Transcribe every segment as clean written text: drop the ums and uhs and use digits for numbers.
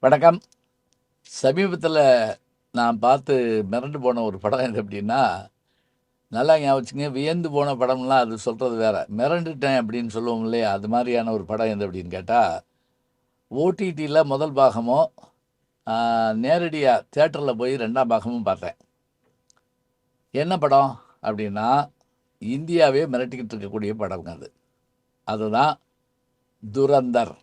வணக்கம். சமீபத்தில நான் பார்த்து மிரண்டு போன ஒரு படம் எது அப்படின்னா, நல்லா ஞாபகம் வச்சுக்கங்க. வியந்து போன படம்லாம் அது சொல்றது வேற. மிரண்டுட்டேன் அப்படின்னு சொல்லுவோம் இல்லையா? அது மாரியான ஒரு படம் எது அப்படின்னு கேட்டா, ஓடிடில முதல் பாகமும், ஆ நேரடியா தியேட்டர்ல போய் 2ஆம் பாகமும் பார்த்தேன். என்ன படம் அப்படின்னா, இந்தியாவே மிரட்டிக்கிட்டு இருக்கக்கூடிய படம்ங்க அது. அதுதான் துரந்தர்.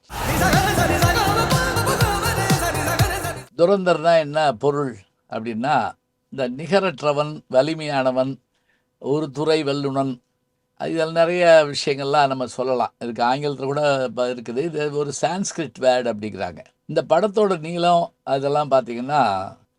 துரந்தர்னா என்ன பொருள் அப்படின்னா, இந்த நிகரற்றவன், வலிமையானவன், ஒரு துறை வல்லுனன், இதில் நிறைய விஷயங்கள்லாம் நம்ம சொல்லலாம். இதுக்கு ஆங்கிலத்தில் கூட இருக்குது. இது ஒரு சான்ஸ்கிரிட் வேர்ட் அப்படிங்கிறாங்க. இந்த படத்தோட நீளம் அதெல்லாம் பார்த்தீங்கன்னா,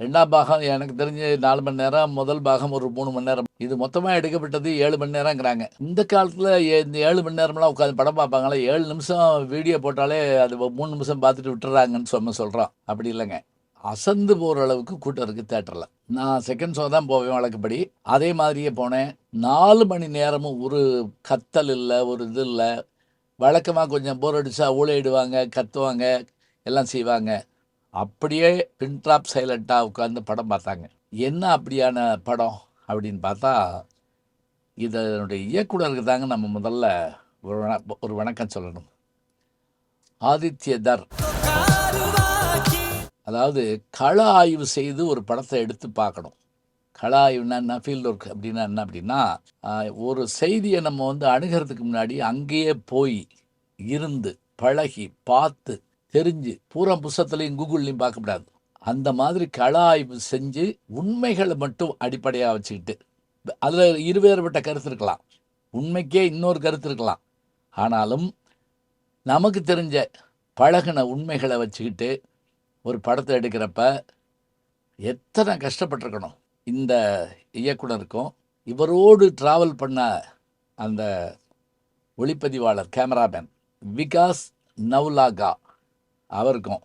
2ஆம் பாகம் எனக்கு தெரிஞ்சு 4 மணி நேரம், முதல் பாகம் ஒரு 3 மணி நேரம். இது மொத்தமா எடுக்கப்பட்டது 7 மணி நேரங்கிறாங்க. இந்த காலத்தில இந்த 7 மணி நேரம்லாம் உட்காந்து படம் பார்ப்பாங்களா? 7 நிமிஷம் வீடியோ போட்டாலே அது 3 நிமிஷம் பார்த்துட்டு விட்டுறாங்கன்னு சொல்றோம். அப்படி இல்லைங்க. அசந்து போற அளவுக்கு கூட்டம் இருக்கு தியேட்டர்ல. நான் செகண்ட் ஷோ தான் போவேன் வழக்கப்படி. அதே மாதிரியே போனேன். 4 மணி நேரமும் ஒரு கத்தல் இல்ல, ஒரு இது இல்ல. வழக்கமா கொஞ்சம் போர் அடிச்சா ஊளையிடுவாங்க, கத்துவாங்க, எல்லாம் செய்வாங்க. அப்படியே பின் ட்ராப் சைலண்ட்டா உட்கார்ந்து படம் பார்த்தாங்க. என்ன அப்படியான படம் அப்படின்னு பார்த்தா, இதனுடைய இயக்குனருக்கு தாங்க நம்ம முதல்ல ஒரு வணக்கம் சொல்லணும். ஆதித்ய தர். அதாவது கள ஆய்வு செய்து ஒரு படத்தை எடுத்து பார்க்கணும். கள ஆய்வுனா என்ன? ஃபீல்ட் ஒர்க் அப்படின்னா என்ன அப்படின்னா, ஒரு செய்தியை நம்ம வந்து அணுகிறதுக்கு முன்னாடி அங்கேயே போய் இருந்து, பழகி, பார்த்து, தெரிஞ்சு, பூரா புஸ்தகத்துலையும் கூகுள்லையும் பார்க்கக்கூடாது. அந்த மாதிரி கள ஆய்வு செஞ்சு உண்மைகளை மட்டும் அடிப்படையாக வச்சுக்கிட்டு, அதில் இருவேறுபட்ட கருத்து இருக்கலாம். உண்மைக்கே இன்னொரு கருத்து இருக்கலாம். ஆனாலும் நமக்கு தெரிஞ்ச பழகின உண்மைகளை வச்சுக்கிட்டு ஒரு படத்தை எடுக்கிறப்ப எத்தனை கஷ்டப்பட்டிருக்கணும் இந்த இயக்குனருக்கும், இவரோடு டிராவல் பண்ண அந்த ஒளிப்பதிவாளர் கேமராமேன் விகாஸ் நவ்லாகா அவருக்கும்,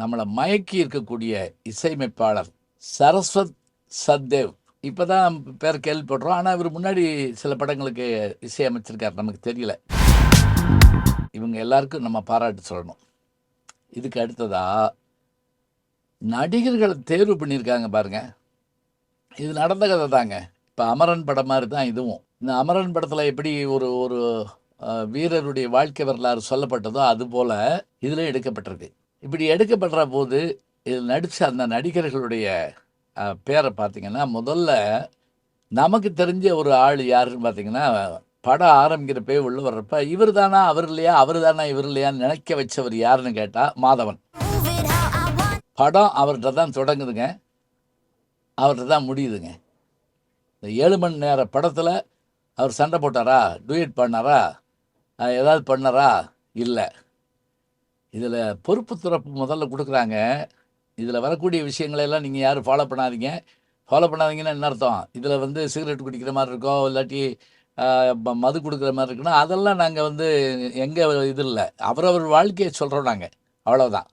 நம்மளை மயக்கி இருக்கக்கூடிய இசையமைப்பாளர் சரஸ்வத் சத்தேவ், இப்போ தான் பேர் கேள்விப்படுறோம். ஆனால் இவர் முன்னாடி சில படங்களுக்கு இசையமைச்சிருக்கார், நமக்கு தெரியல. இவங்க எல்லாருக்கும் நம்ம பாராட்டு சொல்லணும். இதுக்கு அடுத்ததா நடிகர்களை தேர்வு பண்ணியிருக்காங்க பாருங்க. இது நடந்த கதை தாங்க. இப்போ அமரன் படம் மாதிரி தான் இதுவும். இந்த அமரன் படத்தில் எப்படி ஒரு ஒரு வீரருடைய வாழ்க்கை வரலாறு சொல்லப்பட்டதோ அதுபோல் இதில் எடுக்கப்பட்டிருக்கு. இப்படி எடுக்கப்படுற போது இதில் நடித்த அந்த நடிகர்களுடைய பேரை பார்த்தீங்கன்னா, முதல்ல நமக்கு தெரிஞ்ச ஒரு ஆள் யாருன்னு பார்த்தீங்கன்னா, படம் ஆரம்பிக்கிறப்பே உள்ள வர்றப்ப இவர் தானா அவர் இல்லையா, அவர் தானா இவர் இல்லையான்னு நினைக்க வச்சவர் யாருன்னு கேட்டால் மாதவன். படம் அவர்கிட்ட தான் தொடங்குதுங்க, அவர்கிட்ட தான் முடியுதுங்க. இந்த 7 மணி நேர படத்தில் அவர் சண்டை போட்டாரா, டூயட் பண்ணாரா, ஏதாவது பண்ணாரா? இல்லை. இதில் பொறுப்பு துறப்பு முதல்ல கொடுக்குறாங்க. இதில் வரக்கூடிய விஷயங்களெல்லாம் நீங்கள் யாரும் ஃபாலோ பண்ணாதீங்க. ஃபாலோ பண்ணாதீங்கன்னா என்ன அர்த்தம்? இதில் வந்து சிகரெட் குடிக்கிற மாதிரி இருக்கும், இல்லாட்டி மது கொடுக்குற மாதிரி இருக்குன்னா, அதெல்லாம் நாங்கள் வந்து எங்கள் இது இல்லை. அவரவர் வாழ்க்கையை சொல்கிறோம் நாங்கள், அவ்வளோதான்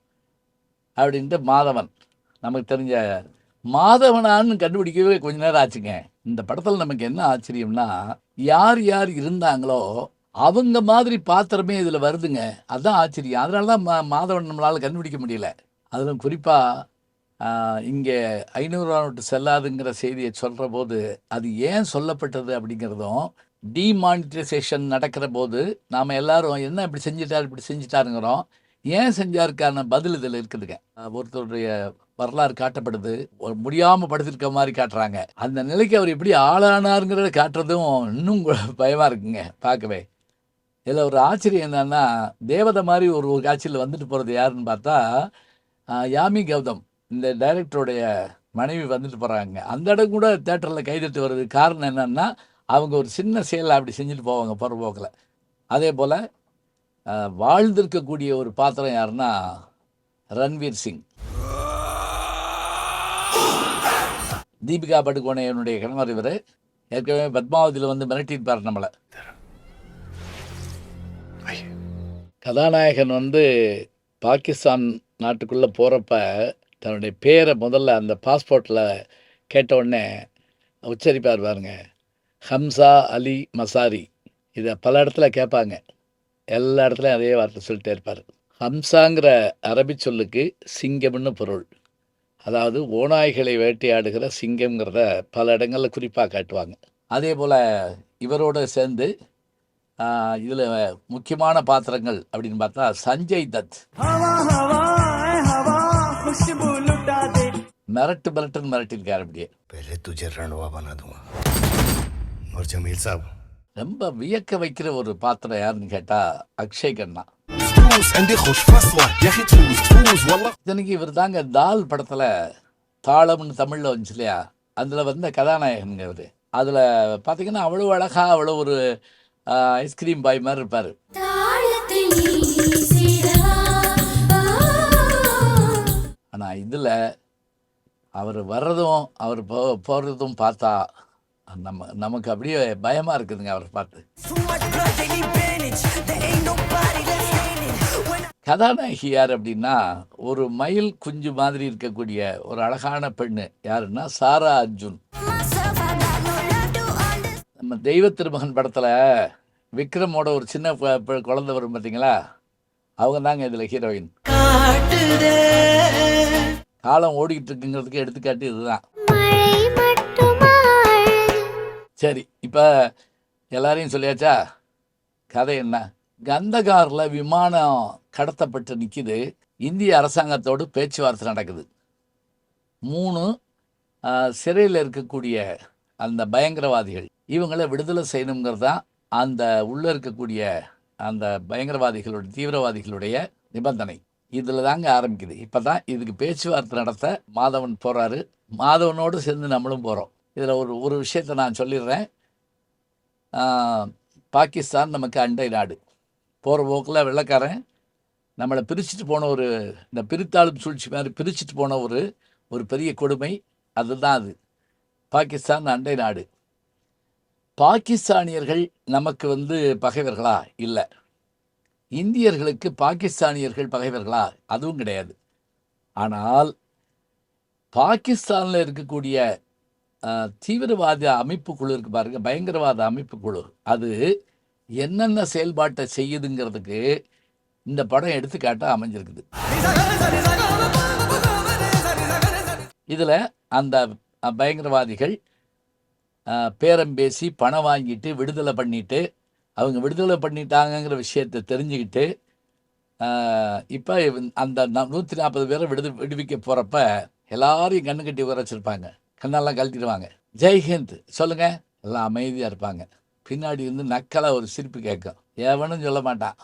அப்படின்ட்டு மாதவன். நமக்கு தெரிஞ்ச மாதவனான்னு கண்டுபிடிக்கவே கொஞ்ச நேரம் ஆச்சுங்க. இந்த படத்தில் நமக்கு என்ன ஆச்சரியம்னா, யார் யார் இருந்தாங்களோ அவங்க மாதிரி பாத்திரமே இதில் வருதுங்க. அதுதான் ஆச்சரியம். அதனால தான் மாதவன் நம்மளால் கண்டுபிடிக்க முடியல. அதிலும் குறிப்பாக இங்கே 500 நோட்டு செல்லாதுங்கிற செய்தியை சொல்கிற போது அது ஏன் சொல்லப்பட்டது அப்படிங்கிறதும், டிமானிட்டைசேஷன் நடக்கிற போது நாம் எல்லாரும் என்ன இப்படி செஞ்சிட்டார் இப்படி செஞ்சிட்டாருங்கிறோம். ஏன் செஞ்சாருக்கான பதில் இதில் இருக்குதுங்க. ஒருத்தருடைய வரலாறு காட்டப்படுது, முடியாமல் படுத்திருக்க மாதிரி காட்டுறாங்க. அந்த நிலைக்கு அவர் எப்படி ஆளானாருங்கிறத காட்டுறதும் இன்னும் பயமாக இருக்குங்க பார்க்கவே. இதில் ஒரு ஆச்சரியம் என்னன்னா, தேவதை மாதிரி ஒரு ஒரு காட்சியில் வந்துட்டு போகிறது யாருன்னு பார்த்தா, யாமி கௌதம், இந்த டைரக்டருடைய மனைவி வந்துட்டு போகிறாங்க. அந்த இடம் கூட தேட்டரில் கைதட்டு வருது. காரணம் என்னன்னா, அவங்க ஒரு சின்ன செயலை அப்படி செஞ்சுட்டு போவாங்க புறம்போக்கில். அதே போல் வாழ்ந்திருக்கக்கூடிய ஒரு பாத்திரம் யாருன்னா ரன்வீர் சிங். தீபிகா படுகோனையனுடைய கணவர் இவர். ஏற்கனவே பத்மாவதியில் வந்து மிரட்டியிருப்பார் நம்மளை. கதாநாயகன் வந்து பாகிஸ்தான் நாட்டுக்குள்ளே போகிறப்ப தன்னுடைய பேரை முதல்ல அந்த பாஸ்போர்ட்டில் கேட்ட உடனே உச்சரிப்பார் பாருங்க, ஹம்சா அலி மசாரி. இதை பல இடத்துல கேட்பாங்க, எல்லா இடத்துலையும் அதே வார்த்தை சொல்லிட்டே இருப்பார். ஹம்சாங்கிற அரபி சொல்லுக்கு சிங்கம்னு பொருள். அதாவது ஓநாய்களை வேட்டையாடுகிற சிங்கம்ங்கிறத பல இடங்களில் குறிப்பாக காட்டுவாங்க. அதே போல் இவரோட சேர்ந்து இதில் முக்கியமான பாத்திரங்கள் அப்படின்னு பார்த்தா சஞ்சய் தத் மிரட்டுன்னு மிரட்டியிருக்கார். அப்படியே ரொம்ப வியக்க வைக்கிற ஒரு பாத்திரம் யாருன்னு கேட்டால் அக்ஷய் கண்ணா. இத்தனைக்கு இவர் தாங்க தால் படத்தில் தாளம்னு தமிழில் வந்துச்சு இல்லையா, அதில் வந்த கதாநாயகனுங்க இவர். அதில் பார்த்தீங்கன்னா அவ்வளோ அழகாக அவ்வளோ ஒரு ஐஸ்கிரீம் பாய் மாதிரி இருப்பார். ஆனால் இதில் அவர் வர்றதும் அவர் போகிறதும் பார்த்தா நமக்கு அப்படியே பயமாக இருக்குதுங்க அவரை பார்த்து. கதாநாயகி யார் அப்படின்னா ஒரு மயில் குஞ்சு மாதிரி இருக்கக்கூடிய ஒரு அழகான பெண்ணு. யாருன்னா சாரா அர்ஜுன். நம்ம தெய்வ திருமகன் படத்தில் விக்ரமோட ஒரு சின்ன குழந்தை வரும் பார்த்தீங்களா, அவங்க தாங்க இதில் ஹீரோயின். காலம் ஓடிக்கிட்டு இருக்குங்கிறதுக்கு எடுத்துக்காட்டு இதுதான். சரி, இப்போ எல்லாரையும் சொல்லியாச்சா? கதை என்ன? கந்தகாரில் விமானம் கடத்தப்பட்டு நிற்கிது. இந்திய அரசாங்கத்தோடு பேச்சுவார்த்தை நடக்குது. 3 சிறையில் இருக்கக்கூடிய அந்த பயங்கரவாதிகள் இவங்களை விடுதலை செய்யணுங்கிறது தான் அந்த உள்ளே இருக்கக்கூடிய அந்த பயங்கரவாதிகளுடைய தீவிரவாதிகளுடைய நிபந்தனை. இதில் தாங்க ஆரம்பிக்குது. இப்போ தான் இதுக்கு பேச்சுவார்த்தை நடத்த மாதவன் போகிறாரு. மாதவனோடு சேர்ந்து நம்மளும் போகிறோம். இதில் ஒரு விஷயத்தை நான் சொல்லிடுறேன். பாகிஸ்தான் நமக்கு அண்டை நாடு. போகிற போக்கில் வெள்ளைக்காரன் நம்மளை பிரிச்சுட்டு போன இந்த பிரித்தாளும் சூழ்ச்சி மாதிரி பிரிச்சுட்டு போன ஒரு பெரிய கொடுமை. அதுதான் அது. பாகிஸ்தான் அண்டை நாடு. பாகிஸ்தானியர்கள் நமக்கு பகைவர்களா? இல்லை. இந்தியர்களுக்கு பாகிஸ்தானியர்கள் பகைவர்களா? அதுவும் கிடையாது. ஆனால் பாகிஸ்தானில் இருக்கக்கூடிய தீவிரவாத அமைப்பு குழு இருக்கு பாருங்க, பயங்கரவாத அமைப்பு குழு, அது என்னென்ன செயல்பாட்டை செய்யுதுங்கிறதுக்கு இந்த படம் எடுத்துக்காட்டாக அமைஞ்சிருக்குது. இதில் அந்த பயங்கரவாதிகள் பேரம் பேசி பணம் வாங்கிட்டு விடுதலை பண்ணிட்டு, அவங்க விடுதலை பண்ணிட்டாங்கிற விஷயத்தை தெரிஞ்சுக்கிட்டு இப்போ அந்த 140 பேரை விடுவிக்க போகிறப்ப எல்லாரையும் கண்ணு கட்டி உர வச்சுருப்பாங்க. கண்ணெல்லாம் கழட்டிடுவாங்க. ஜெய்ஹிந்த் சொல்லுங்கள், எல்லாம் அமைதியாக இருப்பாங்க. பின்னாடி நக்கலாக ஒரு சிரிப்பு கேட்கும். எவனும் சொல்ல மாட்டான்,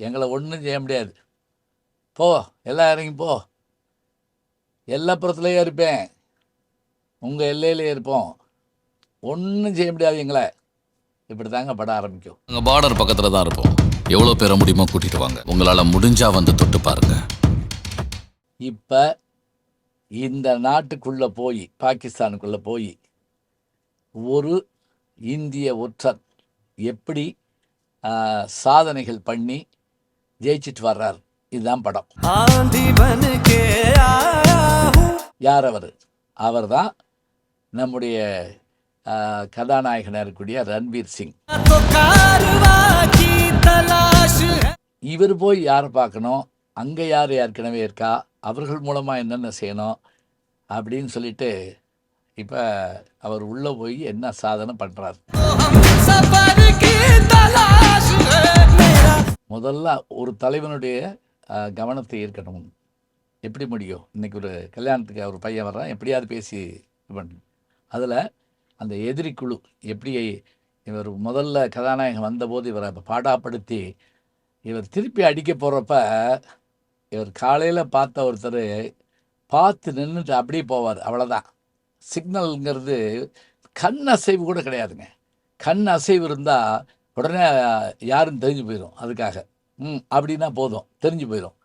எங்களை ஒன்றும் செய்ய முடியாது, போ எல்லாம் இறங்கி போ, எல்லைப்புறத்துலேயே இருப்பேன், உங்கள் எல்லையிலே இருப்போம், ஒன்றும் செய்ய முடியாது எங்களை. இப்படி தாங்க படம் ஆரம்பிக்கும். நாங்கள் பார்டர் பக்கத்தில் தான் இருப்போம். எவ்வளோ பேரை முடியுமோ கூட்டிகிட்டு வாங்க, உங்களால் முடிஞ்சா வந்து தொட்டு பாருங்க. இப்போ இந்த நாட்டுக்குள்ளே போய் பாகிஸ்தானுக்குள்ளே போய் ஒரு இந்திய ஒற்றர் எப்படி சாதனைகள் பண்ணி ஜெயிச்சிட்டு வர்றார், இதுதான் படம். யார் அவர்? அவர் தான் நம்முடைய கதாநாயகனாக இருக்கக்கூடிய ரன்வீர் சிங். இவர் போய் யாரை பார்க்கணும், அங்கே யார் ஏற்கனவே இருக்கா, அவர்கள் மூலமாக என்னென்ன செய்யணும் அப்படின்னு சொல்லிட்டு இப்போ அவர் உள்ளே போய் என்ன சாதனை பண்ணுறார். முதல்ல ஒரு தலைவனுடைய கவனத்தை ஈர்க்கணும். எப்படி முடியும்? இன்றைக்கி ஒரு கல்யாணத்துக்கு ஒரு பையன் வர்றான், எப்படியாவது பேசி இது பண்ணு. அதில் அந்த எதிரி குழு எப்படி இவர் முதல்ல கதாநாயகன் வந்தபோது இவரை பாடாப்படுத்தி இவர் திருப்பி அடிக்க போகிறப்ப இவர் காலையில் பார்த்த ஒருத்தர் பார்த்து நின்றுட்டு அப்படியே போவார். அவ்வளோதான். சிக்னல்ங்கிறது கண் அசைவு கூட கிடையாதுங்க. கண் அசைவு இருந்தால் உடனே யாருன்னு தெரிஞ்சு போயிடும். அதுக்காக அப்படின்னா போதும், தெரிஞ்சு போயிடும்.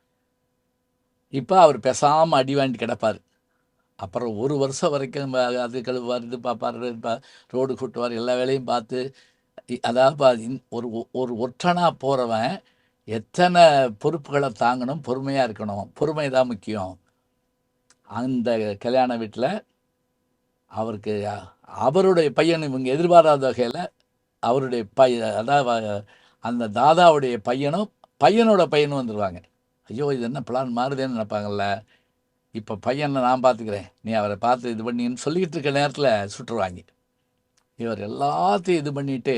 இப்போ அவர் பேசாமல் அடி வாங்கிட்டு கிடப்பார். அப்புறம் 1 வருஷம் வரைக்கும் அது கழுவார், இது பார்ப்பார், ரோடு கூட்டுவார், எல்லா வேலையும் பார்த்து. அதாவது ஒரு ஒற்றனாக போகிறவன் எத்தனை பொறுப்புகளை தாங்கணும், பொறுமையாக இருக்கணும். பொறுமை தான் முக்கியம். அந்த கல்யாண வீட்டில் அவருக்கு அவருடைய பையன், இவங்க எதிர்பாராத வகையில் அவருடைய அதாவது அந்த தாதாவுடைய பையனோட பையனும் வந்துடுவாங்க. ஐயோ இது என்ன பிளான் மாறுதேன்னு நினைப்பாங்கல்ல. இப்போ பையனை நான் பார்த்துக்கிறேன், நீ அவரை பார்த்து இது பண்ணின்னு சொல்லிக்கிட்டு இருக்க நேரத்தில் சுட்டுருவாங்க. இவர் எல்லாத்தையும் இது பண்ணிட்டு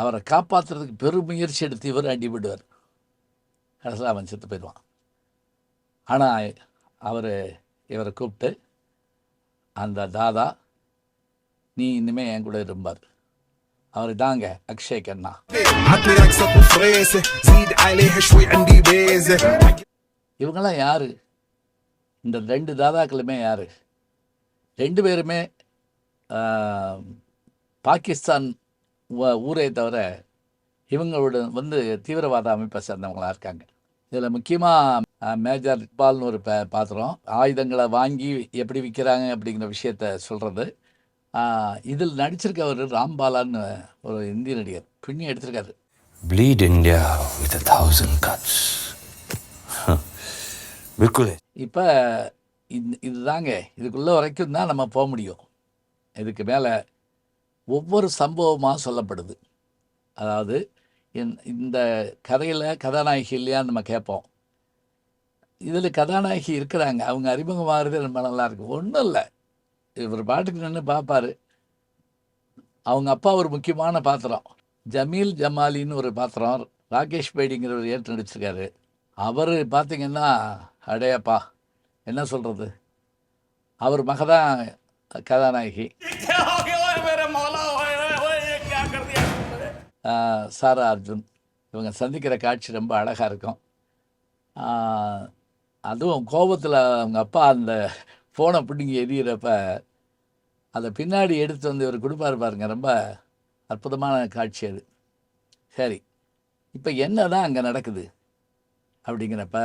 அவரை காப்பாற்றுறதுக்கு பெருமுயற்சி எடுத்து இவர் அடிபடுவார். கடைசியில் அவன் செத்து போயிடுவான். ஆனால் அவர் இவரை கூப்பிட்டு, அந்த தாதா நீ இனிமே என் கூட இருப்பார். அவர் தாங்க அக்ஷய் கண்ணா. عطني رقصة وفريسة زيد عليها شوي عندي بيزة. இவங்கெல்லாம் யார்? இந்த 2 தாதாக்களுமே யார்? 2 பேருமே பாகிஸ்தான் ஊரே தவிர இவங்களோட தீவிரவாத அமைப்பை சேர்ந்தவங்களாக இருக்காங்க. இதில் முக்கியமாக மேஜர் இக்பால்னு ஒரு பாத்திரம், ஆயுதங்களை வாங்கி எப்படி விற்கிறாங்க அப்படிங்கிற விஷயத்த சொல்கிறது. இதில் நடிச்சிருக்கவர் ராம்பாலான்னு ஒரு இந்திய நடிகர், பின்னி எடுத்திருக்காரு. Bleed India with 1,000 cuts. बिल्कुल है. இப்போ இதுதாங்க, இதுக்குள்ளே வரைக்கும் தான் நம்ம போக முடியும். இதுக்கு மேலே ஒவ்வொரு சம்பவமாக சொல்லப்படுது. அதாவது இந்த கதையில் கதாநாயகி இல்லையான்னு நம்ம கேட்போம். இதில் கதாநாயகி இருக்கிறாங்க, அவங்க அறிமுகமாகிறது ரொம்ப நல்லாயிருக்கு. ஒன்றும் இல்லை, இவர் பாட்டுக்கு நின்று பார்ப்பார். அவங்க அப்பா ஒரு முக்கியமான பாத்திரம், ஜமீல் ஜமாலின்னு ஒரு பாத்திரம், ராகேஷ் பேடிங்கிறவர் ஏற்று நடிச்சிருக்காரு. அவர் பார்த்திங்கன்னா அடையப்பா என்ன சொல்கிறது, அவர் மகதான் கதாநாயகி. சாரா அர்ஜுன், இவங்க சந்திக்கிற காட்சி ரொம்ப அழகாக இருக்கும். அதுவும் கோபத்தில் அவங்க அப்பா அந்த ஃபோனை பிடுங்கி எரியிறப்ப அதை பின்னாடி எடுத்து வந்து இவர் கொடுப்பார் பாருங்க, ரொம்ப அற்புதமான காட்சி அது. சரி, இப்போ என்ன தான் அங்கே நடக்குது அப்படிங்கிறப்ப,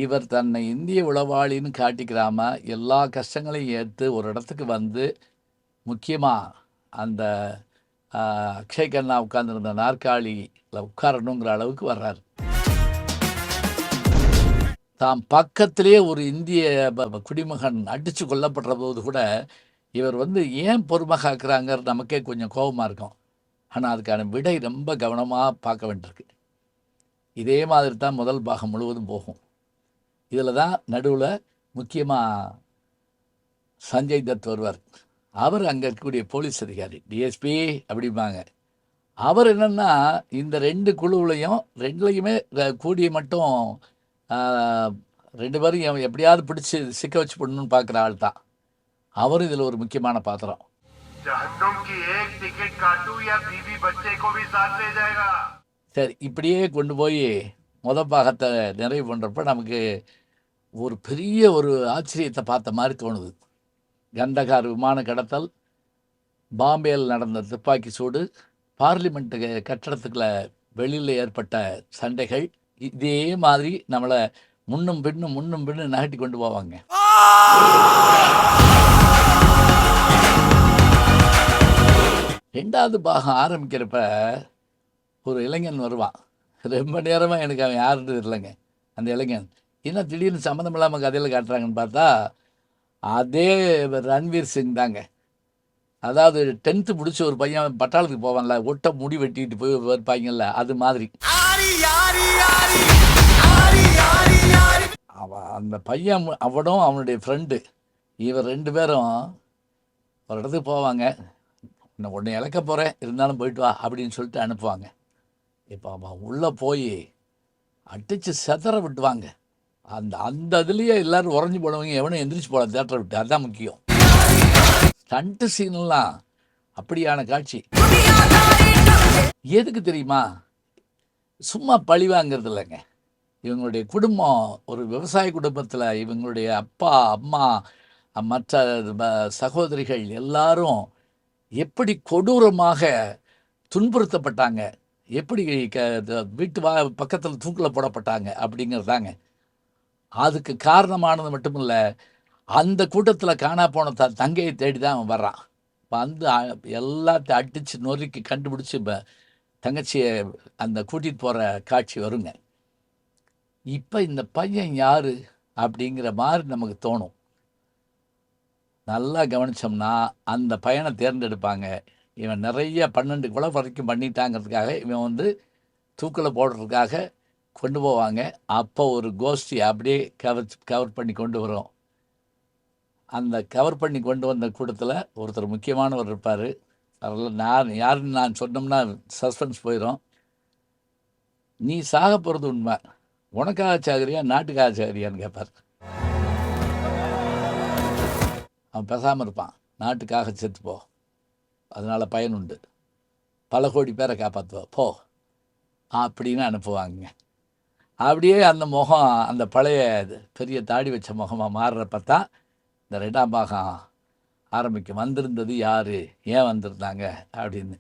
இவர் தன்னை இந்திய உளவாளின்னு காட்டிக்கிறாம எல்லா கஷ்டங்களையும் ஏற்று ஒரு இடத்துக்கு வந்து, முக்கியமாக அந்த அக்ஷய் கண்ணா உட்கார்ந்துருந்த நாற்காலியில் உட்காரணுங்கிற அளவுக்கு வர்றார். தாம் பக்கத்திலே ஒரு இந்திய குடிமகன் அடித்து கொல்லப்படுற போது கூட இவர் ஏன் பொறுமைகாக்குறாங்க நமக்கே கொஞ்சம் கோபமாக இருக்கும். ஆனால் அதுக்கான விடை ரொம்ப கவனமாக பார்க்க வேண்டியிருக்கு. இதே மாதிரி தான் முதல் பாகம் முழுவதும் போகும். இதில் தான் நடுவில் முக்கியமாக சஞ்சய் தத் வருவார். அவர் அங்கே இருக்கக்கூடிய போலீஸ் அதிகாரி, டிஎஸ்பி அப்படிம்பாங்க. அவர் என்னென்னா இந்த 2 குழுவிலையும் 2லையுமே கூடிய மட்டும் 2 பேரும் எப்படியாவது பிடிச்சி சிக்க வச்சு போடணும்னு பார்க்குற ஆள் தான். அவரும் இதில் ஒரு முக்கியமான பாத்திரம். சரி, இப்படியே கொண்டு போய் பாகத்தை நிறைவு பண்ணுறப்ப நமக்கு ஒரு பெரிய ஒரு ஆச்சரியத்தை பார்த்த மாதிரி தோணுது. கந்தகார் விமான கடத்தல், பாம்பேயில் நடந்த துப்பாக்கி சூடு, பார்லிமெண்ட்டு கட்டடத்துக்குள்ள வெளியில் ஏற்பட்ட சண்டைகள், இதே மாதிரி நம்மளை முன்னும் பின்னும் நகட்டி கொண்டு போவாங்க. ரெண்டாவது பாகம் ஆரம்பிக்கிறப்ப ஒரு இளைஞன் வருவான். ரொம்ப நேரமாக எனக்கு அவன் யாருன்றது இல்லைங்க. அந்த இளைஞன் என்ன திடீர்னு சம்மந்தம் இல்லாமல் கதையில் காட்டுறாங்கன்னு பார்த்தா அதே ரன்வீர் சிங் தாங்க. அதாவது 10th முடிச்ச ஒரு பையன் பட்டாளத்துக்கு போவான்ல, ஒட்ட முடி வெட்டிட்டு போய் வைப்பாங்கல்ல, அது மாதிரி. அந்த பையன் அவனும் அவனுடைய ஃப்ரெண்டு, இவர் 2 பேரும் ஒரு இடத்துக்கு போவாங்க. நான் உன்னை இழக்க போகிறேன், இருந்தாலும் போயிட்டு வா அப்படின்னு சொல்லிட்டு அனுப்புவாங்க. இப்போ அவன் உள்ளே போய் அடித்து செதற விட்டுவாங்க. அந்த இதுலேயே எல்லோரும் உறைஞ்சி போடுவாங்க, எவனும் எந்திரிச்சு போட தேட்டரை விட்டு. அதுதான் முக்கியம். ஸ்டண்ட்டு சீன்லாம் அப்படியான காட்சி. எதுக்கு தெரியுமா? சும்மா பழி வாங்கிறது இல்லைங்க. இவங்களுடைய குடும்பம் ஒரு விவசாய குடும்பத்தில் இவங்களுடைய அப்பா அம்மா மற்ற சகோதரிகள் எல்லாரும் எப்படி கொடூரமாக துன்புறுத்தப்பட்டாங்க, எப்படி வீட்டு பக்கத்தில் தூக்கில் போடப்பட்டாங்க அப்படிங்கிறதாங்க. அதுக்கு காரணமானது மட்டும் இல்லை, அந்த கூட்டத்தில் காணா போன தங்கையை தேடி தான் அவன் வர்றான். வந்து எல்லாத்தையும் அடித்து நொறுக்கி கண்டுபிடிச்சி தங்கச்சியை அந்த கூட்டிகிட்டு போகிற காட்சி வருங்க. இப்போ இந்த பையன் யார் அப்படிங்கிற மாதிரி நமக்கு தோணும். நல்லா கவனித்தோம்னா அந்த பையனை தேர்ந்தெடுப்பாங்க. இவன் நிறைய 12 கொலை வரைக்கும் பண்ணிட்டாங்கிறதுக்காக இவன் தூக்கில் போடுறதுக்காக கொண்டு போவாங்க. அப்போ ஒரு கோஷ்டி அப்படியே கவர் பண்ணி கொண்டு வரும். அந்த கவர் பண்ணி கொண்டு வந்த கூட்டத்தில் ஒருத்தர் முக்கியமானவர் இருப்பார். அதெல்லாம் யாருன்னு நான் சொன்னோம்னா சஸ்பென்ஸ் போயிடும். நீ சாக போகிறது உண்மை, உனக்காக சாகுறியா நாட்டுக்காக சாகுறியான்னு கேட்பார். அவன் பேசாமல் இருப்பான். நாட்டுக்காக செத்துப்போ, அதனால் பயனுண்டு, பல கோடி பேரை காப்பாற்றுவா போ அப்படின்னு அனுப்புவாங்க. அப்படியே அந்த முகம் அந்த பழைய பெரிய தாடி வச்ச முகமாக மாறுறப்ப தான் இந்த 2ஆம் பாகம் ஆரம்பிக்கும். வந்திருந்தது யார், ஏன் வந்திருந்தாங்க அப்படின்னு.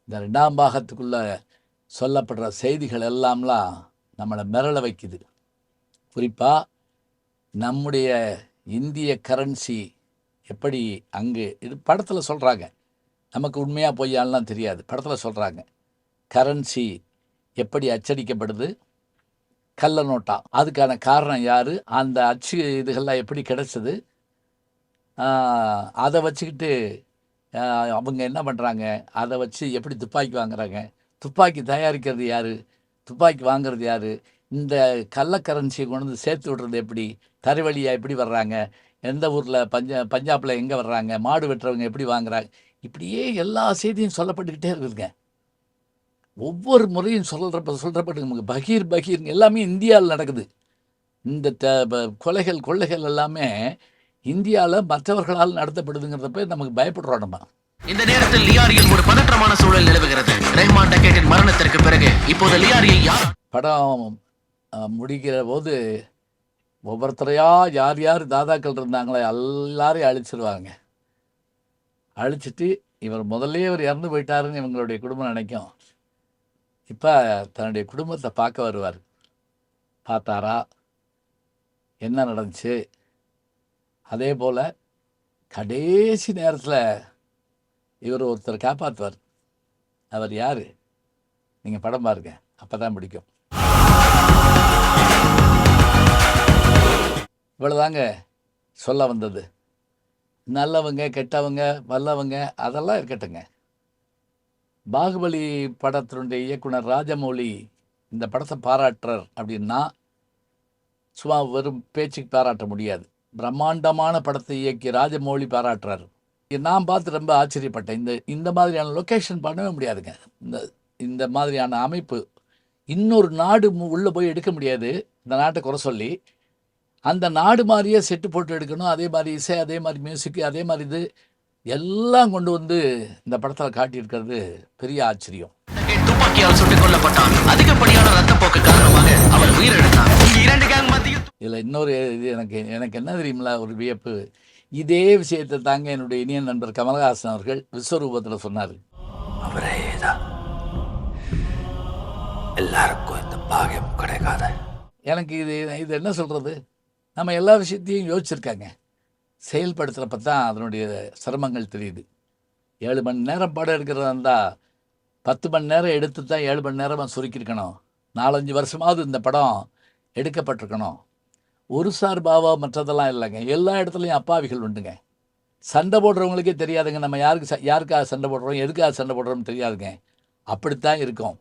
இந்த 2ஆம் பாகத்துக்குள்ளே சொல்லப்படுற செய்திகள் எல்லாம்லாம் நம்மளை மிரள வைக்குது. குறிப்பாக நம்முடைய இந்திய கரன்சி எப்படி அங்கு இது படத்தில் சொல்கிறாங்க, நமக்கு உண்மையாக பொய்யாலாம் தெரியாது. படத்தில் சொல்கிறாங்க கரன்சி எப்படி அச்சடிக்கப்படுது, கள்ள நோட்டா. அதுக்கான காரணம் யார், அந்த அச்சு இதுகள்லாம் எப்படி கிடைச்சது, அதை வச்சுக்கிட்டு அவங்க என்ன பண்ணுறாங்க, அதை வச்சு எப்படி துப்பாக்கி வாங்குறாங்க, துப்பாக்கி தயாரிக்கிறது யார், துப்பாக்கி வாங்குறது யார், இந்த கள்ள கரன்சியை கொண்டு வந்து சேர்த்து விடுறது எப்படி, தரைவழியாக எப்படி வர்றாங்க, எந்த ஊரில் பஞ்சாபில் எங்கே வர்றாங்க, மாடு வெட்டுறவங்க எப்படி வாங்குறாங்க, இப்படியே எல்லா செய்தியும் சொல்லப்பட்டுக்கிட்டே இருக்குதுங்க. ஒவ்வொரு முறையும் சொல்கிறப்ப நமக்கு பகீர்ங்க எல்லாமே இந்தியாவில் நடக்குது. இந்த கொலைகள் கொள்ளைகள் எல்லாமே இந்தியாவில் மற்றவர்களால் நடத்தப்படுதுங்கிறத நமக்கு பயப்படுறோம் நம்ம. இந்த நேரத்தில் லியாரியில் ஒரு பதற்றமான சூழல் நிலவுகிறது. ரஹ்மான் டக்கெட்டின் மரணத்திற்கு பிறகு இப்போது லியாரியை யார் படம் முடிக்கிற போது ஒவ்வொருத்தரையா யார் யார் தாதாக்கள் இருந்தாங்களோ எல்லாரையும் அழிச்சிருவாங்க. அழிச்சிட்டு இவர் முதல்ல இவர் இறந்து போயிட்டாருன்னு இவங்களுடைய குடும்பம் நினைக்கும். இப்போ தன்னுடைய குடும்பத்தை பார்க்க வருவார். பார்த்தாரா, என்ன நடந்துச்சு, அதே போல் கடைசி நேரத்தில் இவர் ஒருத்தர் காப்பாற்றுவார். அவர் யார், நீங்கள் படம் பாருங்க, அப்போ தான் பிடிக்கும். இவ்வளோதாங்க சொல்ல வந்தது. நல்லவங்க கெட்டவங்க வல்லவங்க அதெல்லாம் இருக்கட்டுங்க. பாகுபலி படத்தினுடைய இயக்குனர் ராஜமௌழி இந்த படத்தை பாராட்டுறார் அப்படின்னா சும்மா வெறும் பேச்சுக்கு பாராட்ட முடியாது. பிரம்மாண்டமான படத்தை இயக்கி ராஜமௌழி பாராட்டுறாரு. நான் பார்த்து ரொம்ப ஆச்சரியப்பட்டேன். இந்த மாதிரியான லொக்கேஷன் பண்ணவே முடியாதுங்க. இந்த மாதிரியான அமைப்பு இன்னொரு நாடு உள்ளே போய் எடுக்க முடியாது. இந்த நாட்டை குறை சொல்லி அந்த நாடு மாதிரியே செட்டு போட்டு எடுக்கணும். அதே மாதிரி இசை, அதே மாதிரி மியூசிக், அதே மாதிரி இது எல்லாம் கொண்டு வந்து இந்த படத்தில் காட்டியிருக்கிறது பெரிய ஆச்சரியம். துப்பாக்கியால் சுட்டுக் கொல்லப்பட்டான். அதிகப்படியான ரத்தப்போக்கு காரணமாக அவர் உயிரிழந்தார். இரண்டு கேங் மத்தியில் இதில் இன்னொரு இது எனக்கு என்ன தெரியுமில்ல ஒரு வியப்பு. இதே விஷயத்தை தாங்க என்னுடைய இனிய நண்பர் கமலஹாசன் அவர்கள் விஸ்வரூபத்தில் சொன்னார். அவரே தான் எல்லாருக்கும் இந்த பாகியம் கிடைக்காத. எனக்கு இது என்ன சொல்கிறது, நம்ம எல்லா விஷயத்தையும் யோசிச்சிருக்காங்க, செயல்படுத்துகிறப்ப தான் அதனுடைய சிரமங்கள் தெரியுது. 7 மணி நேரம் படம் எடுக்கிறதா இருந்தால் 10 மணி நேரம் எடுத்து தான் 7 மணி நேரமாக சுருக்கியிருக்கணும். 4-5 வருஷமாவது இந்த படம் எடுக்கப்பட்டிருக்கணும். ஒரு சார்பாவா மற்றதெல்லாம் இல்லைங்க. எல்லா இடத்துலையும் அப்பாவிகள் உண்டுங்க. சண்டை போடுறவங்களுக்கே தெரியாதுங்க நம்ம யாருக்காக சண்டை போடுறோம், எதுக்காக சண்டை போடுறோம்னு தெரியாதுங்க. அப்படித்தான் இருக்கும்.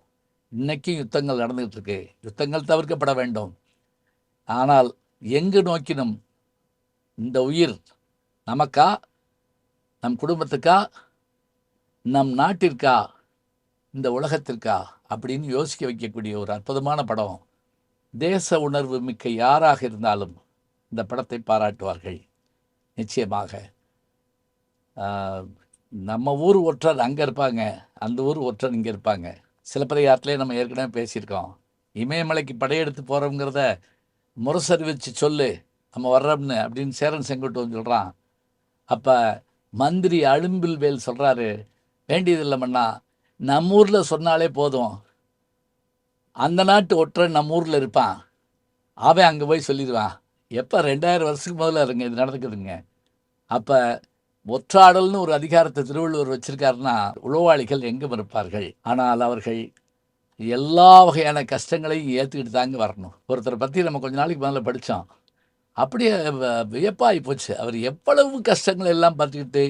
இன்றைக்கும் யுத்தங்கள் நடந்துகிட்டு இருக்கு. யுத்தங்கள் தவிர்க்கப்பட வேண்டும். ஆனால் எங்கு நோக்கினும் இந்த உயிர் நமக்கா, நம் குடும்பத்துக்கா, நம் நாட்டிற்கா, இந்த உலகத்திற்கா அப்படின்னு யோசிக்க வைக்கக்கூடிய ஒரு அற்புதமான படம். தேச உணர்வு மிக்க யாராக இருந்தாலும் இந்த படத்தை பாராட்டுவார்கள் நிச்சயமாக. நம்ம ஊர் ஒற்றர் அங்கே இருப்பாங்க, அந்த ஊர் ஒற்றர் இங்கே இருப்பாங்க. சிலப்பதிகாரத்திலே நம்ம ஏற்கனவே பேசியிருக்கோம். இமயமலைக்கு படையெடுத்து போகிறோங்கிறத முரசறிவிச்சு சொல்லு, நம்ம வர்றோம்னு அப்படின்னு சேரன் செங்குட்டுவன் சொல்கிறான். அப்போ மந்திரி அழும்பில் வேல் சொல்கிறாரு, வேண்டியதில்லைமண்ணா, நம்ம ஊரில் சொன்னாலே போதும், அந்த நாட்டு ஒற்றன் நம்ம ஊரில் இருப்பான், அவன் அங்கே போய் சொல்லிடுவான். எப்போ 2000 வருஷத்துக்கு முதல்ல இருங்க இது நடந்துக்குதுங்க. அப்போ ஒற்றாடல்னு ஒரு அதிகாரத்தை திருவள்ளுவர் வச்சுருக்காருன்னா உளவாளிகள் எங்கும் இருப்பார்கள். ஆனால் அவர்கள் எல்லா வகையான கஷ்டங்களையும் ஏற்றுக்கிட்டு தாங்க வரணும். ஒருத்தரை பற்றி நம்ம கொஞ்ச நாளைக்கு முதல்ல படித்தோம். அப்படியே வியப்பாகி போச்சு. அவர் எவ்வளவு கஷ்டங்கள் எல்லாம் பார்த்துக்கிட்டு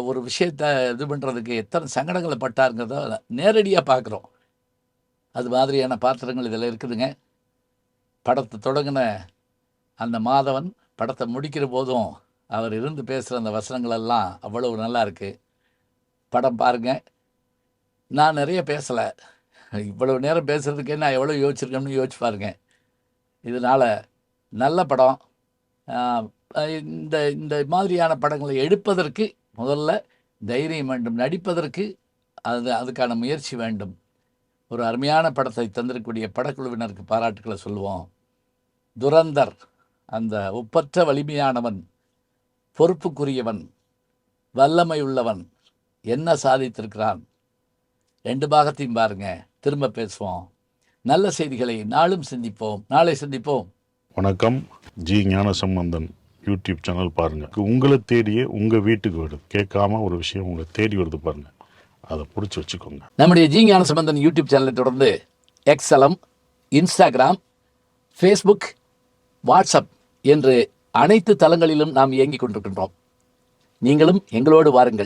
ஒரு விஷயத்தை இது பண்ணுறதுக்கு எத்தனை சங்கடங்களை பட்டாருங்கிறத நேரடியாக பார்க்குறோம். அது மாதிரியான பாத்திரங்கள் இதில் இருக்குதுங்க. படத்தை தொடங்கின அந்த மாதவன் படத்தை முடிக்கிற போதும் அவர் இருந்து பேசுகிற அந்த வசனங்களெல்லாம் அவ்வளவு நல்லா இருக்குது. படம் பாருங்கள். நான் நிறைய பேசலை, இவ்வளவு நேரம் பேசுகிறதுக்கே நான் எவ்வளோ யோசிச்சிருக்கேன்னு யோசிச்சு பாருங்க. இதனால் நல்ல படம். இந்த இந்த மாதிரியான படங்களை எடுப்பதற்கு முதல்ல தைரியம் வேண்டும், நடிப்பதற்கு அதுக்கான முயற்சி வேண்டும். ஒரு அருமையான படத்தை தந்திருக்கக்கூடிய படக்குழுவினருக்கு பாராட்டுக்களை சொல்லுவோம். துரந்தர் அந்த ஒப்பற்ற வலிமையானவன், பொறுப்புக்குரியவன், வல்லமை உள்ளவன் என்ன சாதித்திருக்கிறான். 2 பாகத்தையும் பாருங்க. திரும்ப பேசுவோம். நல்ல செய்திகளை நாளும் சிந்திப்போம். நாளை சந்திப்போம். வணக்கம். ஜி ஞானசம்பந்தன் யூடியூப் சேனல் பாருங்கள். உங்களை தேடியே உங்கள் வீட்டுக்கு வருது. கேட்காம ஒரு விஷயம் உங்களை தேடி வருது பாருங்கள், அதை பிடிச்சி வச்சுக்கோங்க. நம்முடைய ஜி ஞானசம்பந்தன் யூடியூப் சேனலை தொடர்ந்து எக்ஸலம், இன்ஸ்டாகிராம், ஃபேஸ்புக், வாட்ஸ்அப் என்று அனைத்து தளங்களிலும் நாம் இயங்கிக் கொண்டிருக்கின்றோம். நீங்களும் எங்களோடு வாருங்கள்.